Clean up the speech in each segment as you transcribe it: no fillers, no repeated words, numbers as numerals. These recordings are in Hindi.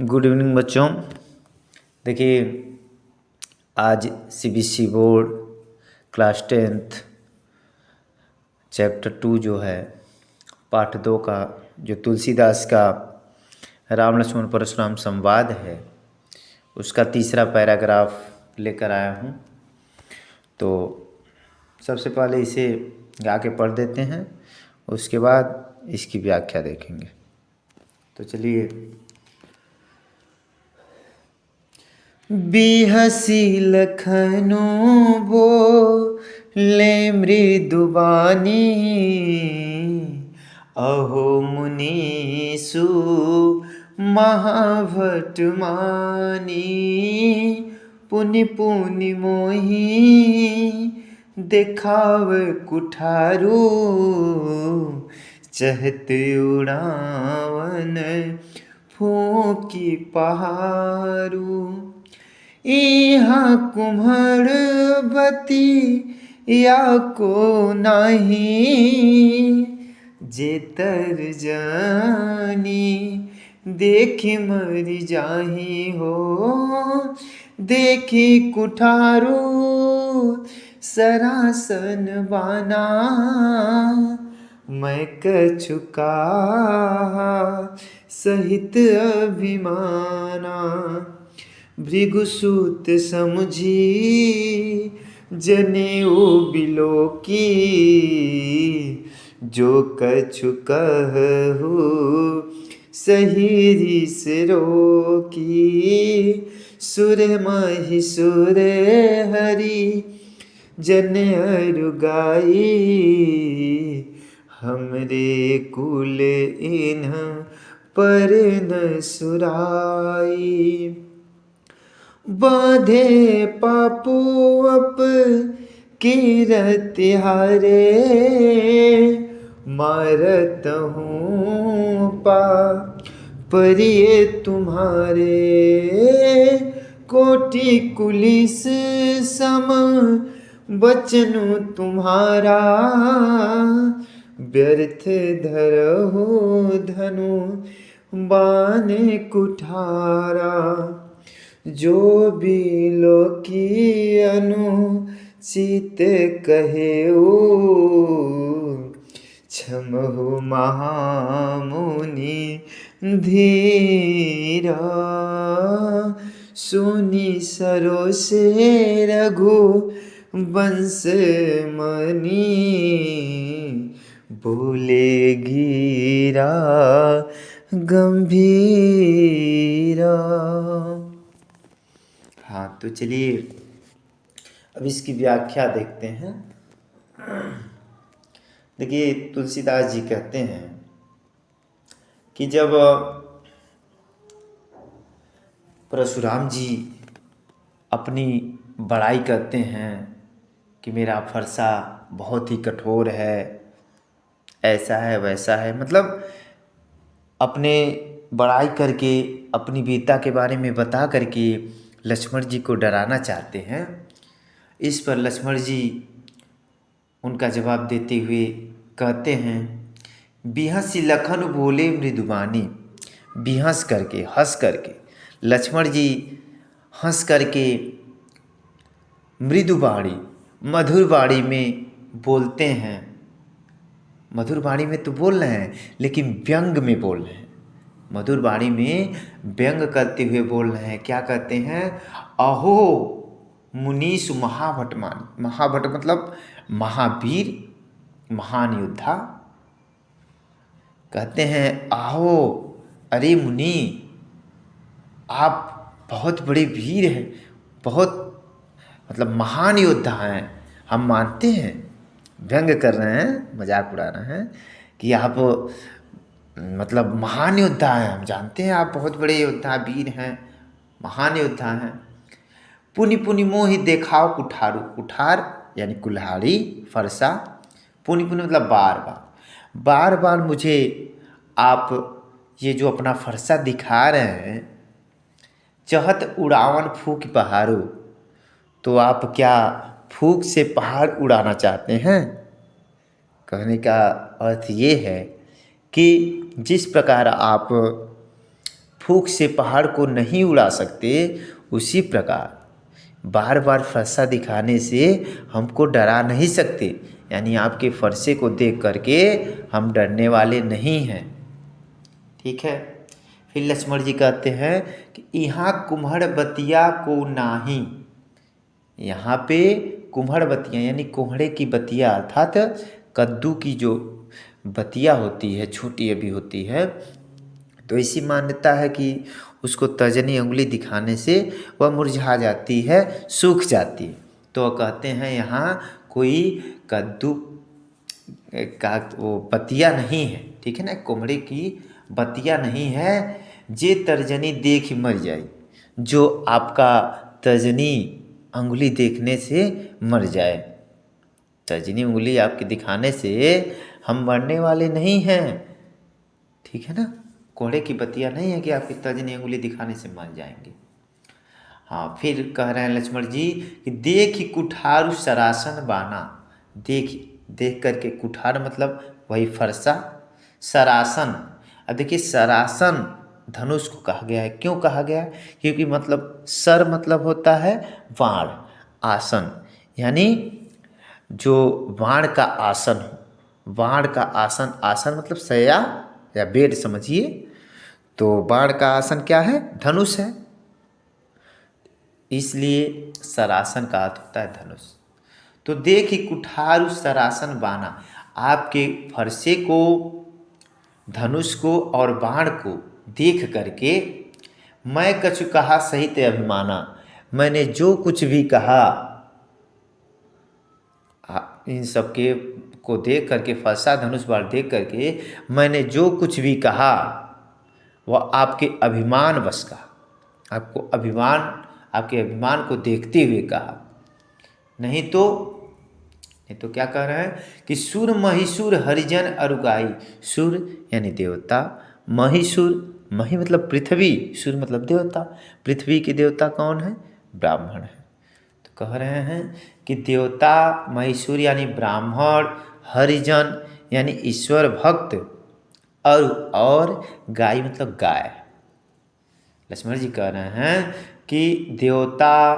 गुड इवनिंग बच्चों। देखिए, आज CBSE board class 10th chapter 2 जो है पाठ 2 का जो तुलसीदास का राम लक्ष्मण परशुराम संवाद है उसका तीसरा पैराग्राफ लेकर आया हूँ। तो सबसे पहले इसे गा के पढ़ देते हैं, उसके बाद इसकी व्याख्या देखेंगे। तो चलिए। बिहसी लखनऊ बोले मृदुबानी, अहो मुनीसु महाभट मानी। पुनि पुनि मोहि देखाव कुठारू, चहत उड़ावन फूकी पहारू। यहाँ कुम्हड़बती या को नाही, जेतर जानी देखी मर जाही हो। देखी कुठारू सरासन बाना, मैं कछुका सहित अभिमाना। भृगुसुत समझी जनेऊ बिलोकी, जो कछु कहु सही रिस रोकी। सुर महिसुर हरि जन अरु गाई, हमरे कुल इन्ह पर न सुराई। बांधे पापू अप कीरत हारे, मारत हूँ पा परिये तुम्हारे। कोटि कुलिस सम बचनु तुम्हारा, व्यर्थ धरहु धनु बान कुठारा। जो बिलोकी अनुचित कहेऊ, क्षमहु महामुनि धीरा। सुनि सरोसे रघु वंश मनी, बोले गीरा गंभीरा। हाँ, तो चलिए अब इसकी व्याख्या देखते हैं। देखिए, तुलसीदास जी कहते हैं कि जब परशुराम जी अपनी बड़ाई करते हैं कि मेरा फरसा बहुत ही कठोर है, ऐसा है वैसा है, मतलब अपने बड़ाई करके अपनी वीरता के बारे में बता करके लक्ष्मण जी को डराना चाहते हैं। इस पर लक्ष्मण जी उनका जवाब देते हुए कहते हैं, बिहसी लखन बोले मृदुबानी। बिहस करके, हंस करके लक्ष्मण जी हंस करके मृदुबाणी, मधुर बाणी में बोलते हैं। मधुर बाणी में तो बोल रहे हैं लेकिन व्यंग में बोल रहे हैं। मधुर बाणी में व्यंग करते हुए बोल रहे हैं। क्या कहते हैं? अहो मुनीसु महाभट मानी। महाभट मतलब महावीर, महान योद्धा। कहते हैं आहो, अरे मुनि, आप बहुत बड़े वीर हैं, बहुत मतलब महान योद्धा हैं, हम मानते हैं। व्यंग कर रहे हैं, मजाक उड़ा रहे हैं कि आप मतलब महान योद्धा हैं, हम जानते हैं आप बहुत बड़े योद्धा वीर हैं, महान योद्धा हैं। पुनि पुनि मोहि देखाओ कुठारू। कुठार यानी कुल्हाड़ी, फरसा। पुनि पुनि मतलब बार बार, बार बार मुझे आप ये जो अपना फरसा दिखा रहे हैं। चहत उड़ावन फूक पहाड़ू, तो आप क्या फूक से पहाड़ उड़ाना चाहते हैं? कहने का अर्थ ये है कि जिस प्रकार आप फूंक से पहाड़ को नहीं उड़ा सकते, उसी प्रकार बार बार फरसा दिखाने से हमको डरा नहीं सकते। यानी आपके फरसे को देख करके हम डरने वाले नहीं हैं। ठीक है। फिर लक्ष्मण जी कहते हैं कि यहाँ कुम्हड़ बतिया को नाही। यहाँ पे कुम्हड़ बतिया यानी कुम्हड़े की बतिया अर्थात कद्दू की जो बतिया होती है, छोटी अभी होती है, तो ऐसी मान्यता है कि उसको तर्जनी उंगली दिखाने से वह मुरझा जाती है, सूख जाती है। तो कहते हैं यहाँ कोई कद्दू का वो बतिया नहीं है, ठीक है ना, कुम्हड़े की बतिया नहीं है, जे तर्जनी देख मर जाए, जो आपका तर्जनी अंगुली देखने से मर जाए। तर्जनी उंगली आपके दिखाने से हम मरने वाले नहीं हैं, ठीक है ना। कोड़े की बतिया नहीं है कि आपकी तर्जनी उंगली दिखाने से मर जाएंगे। हाँ, फिर कह रहे हैं लक्ष्मण जी कि देख कुठारु सरासन बाना। देख करके, कुठार मतलब वही फरसा, सरासन। अब देखिए सरासन धनुष को कहा गया है। क्यों कहा गया है? क्योंकि मतलब सर मतलब होता है बाण, आसन यानी जो बाण का आसन हो, बाण का आसन, आसन मतलब शैया या बेड समझिए। तो बाण का आसन क्या है? धनुष है, इसलिए सरासन का अर्थ होता है धनुष। तो देखी कुठारु सरासन बाना, आपके फरसे को, धनुष को और बाण को देख करके मैं कछु कहा सहित अभिमाना, मैंने जो कुछ भी कहा इन सबके को देख करके, फरसा धनुष बाण देख करके मैंने जो कुछ भी कहा वह आपके अभिमान बस का, आपको अभिमान, आपके अभिमान को देखते हुए कहा। नहीं तो क्या कह रहे हैं कि सुर महिषुर हरिजन अरुगाई। सुर यानी देवता, महिषुर, मही मतलब पृथ्वी, सुर मतलब देवता। पृथ्वी के देवता कौन है? ब्राह्मण है। तो कह रहे हैं कि देवता महिषुर यानी ब्राह्मण, हरिजन यानी ईश्वर भक्त, और गाय मतलब गाय। लक्ष्मण जी कह रहे हैं कि देवता,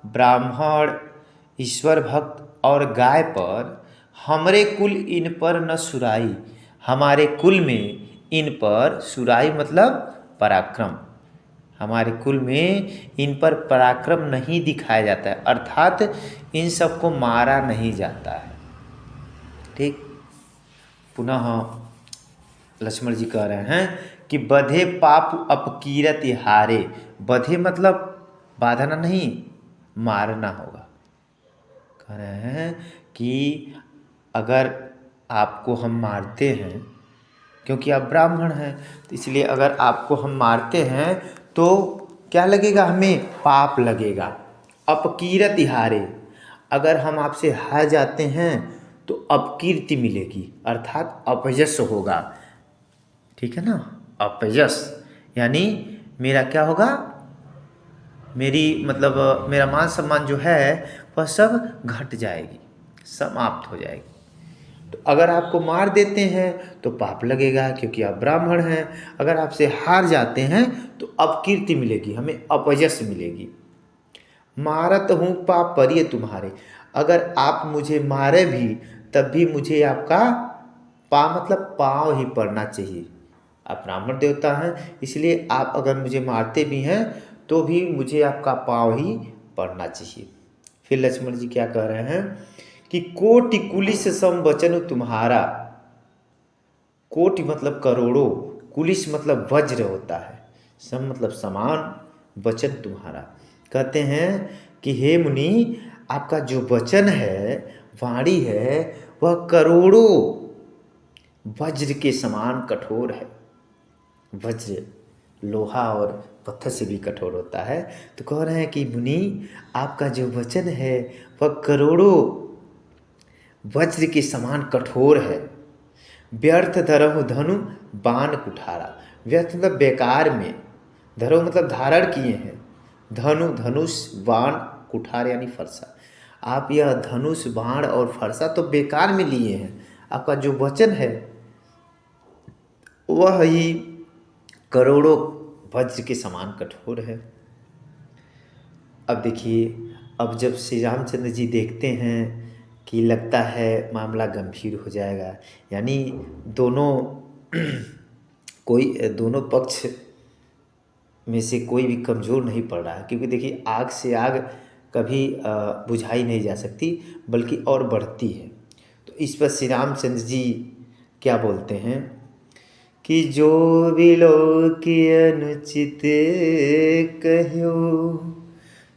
ब्राह्मण, ईश्वर भक्त और गाय पर हमरे कुल इन पर न सुराई। हमारे कुल में इन पर, सुराई मतलब पराक्रम, हमारे कुल में इन पर पराक्रम नहीं दिखाया जाता है, अर्थात इन सबको मारा नहीं जाता है। ठीक। पुनः लक्ष्मण जी कह रहे हैं कि बधे पाप अपकीरत हारे। बधे मतलब बांधना नहीं, मारना होगा। कह रहे हैं कि अगर आपको हम मारते हैं, क्योंकि आप ब्राह्मण हैं, तो इसलिए अगर आपको हम मारते हैं तो क्या लगेगा? हमें पाप लगेगा। अपकीरत हारे, अगर हम आपसे हार जाते हैं तो अपकीर्ति मिलेगी, अर्थात अपयश होगा, ठीक है ना। अपयश यानी मेरा क्या होगा? मेरी मतलब मेरा मान सम्मान जो है वह सब घट जाएगी, समाप्त हो जाएगी। तो अगर आपको मार देते हैं तो पाप लगेगा क्योंकि आप ब्राह्मण हैं। अगर आपसे हार जाते हैं तो अपकीर्ति मिलेगी, हमें अपयश मिलेगी। मारत हूँ पाप परिय तुम्हारे, अगर आप मुझे मारे भी तब भी मुझे आपका मतलब पाँव ही पड़ना चाहिए। आप ब्राह्मण देवता हैं, इसलिए आप अगर मुझे मारते भी हैं तो भी मुझे आपका पाँव ही पड़ना चाहिए। फिर लक्ष्मण जी क्या कह रहे हैं कि कोटि कुलिस सम वचन तुम्हारा। कोटि मतलब करोड़ों, कुलिस मतलब वज्र होता है, सम मतलब समान, वचन तुम्हारा। कहते हैं कि हे मुनि, आपका जो वचन है, वाणी है, वह करोड़ों वज्र के समान कठोर है। वज्र लोहा और पत्थर से भी कठोर होता है। तो कह रहे हैं कि मुनि, आपका जो वचन है वह करोड़ों वज्र के समान कठोर है। व्यर्थ धरहु धनु बाण कुठारा। व्यर्थ मतलब बेकार में, धरहु मतलब धारण किए हैं, धनु धनुष, बाण, कुठार यानी फरसा। आप यह धनुष, बाण और फरसा तो बेकार में लिए हैं। आपका जो वचन है वह ही करोड़ों वज्र के समान कठोर है। अब देखिए, अब जब श्री रामचंद्र जी देखते हैं कि लगता है मामला गंभीर हो जाएगा, यानी दोनों दोनों पक्ष में से कोई भी कमज़ोर नहीं पड़ रहा है, क्योंकि देखिए आग से आग कभी बुझाई नहीं जा सकती, बल्कि और बढ़ती है। तो इस पर श्री रामचंद्र जी क्या बोलते हैं कि जो विलोक अनुचित कह्यो,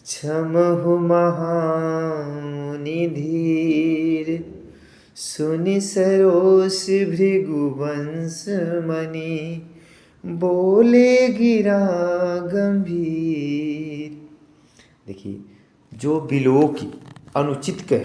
क्षमहु महामुनि धीर, सुनि सरोष भृगुवंश मणि, बोले गिरा गंभीर। देखिए, जो विलोक अनुचित कहे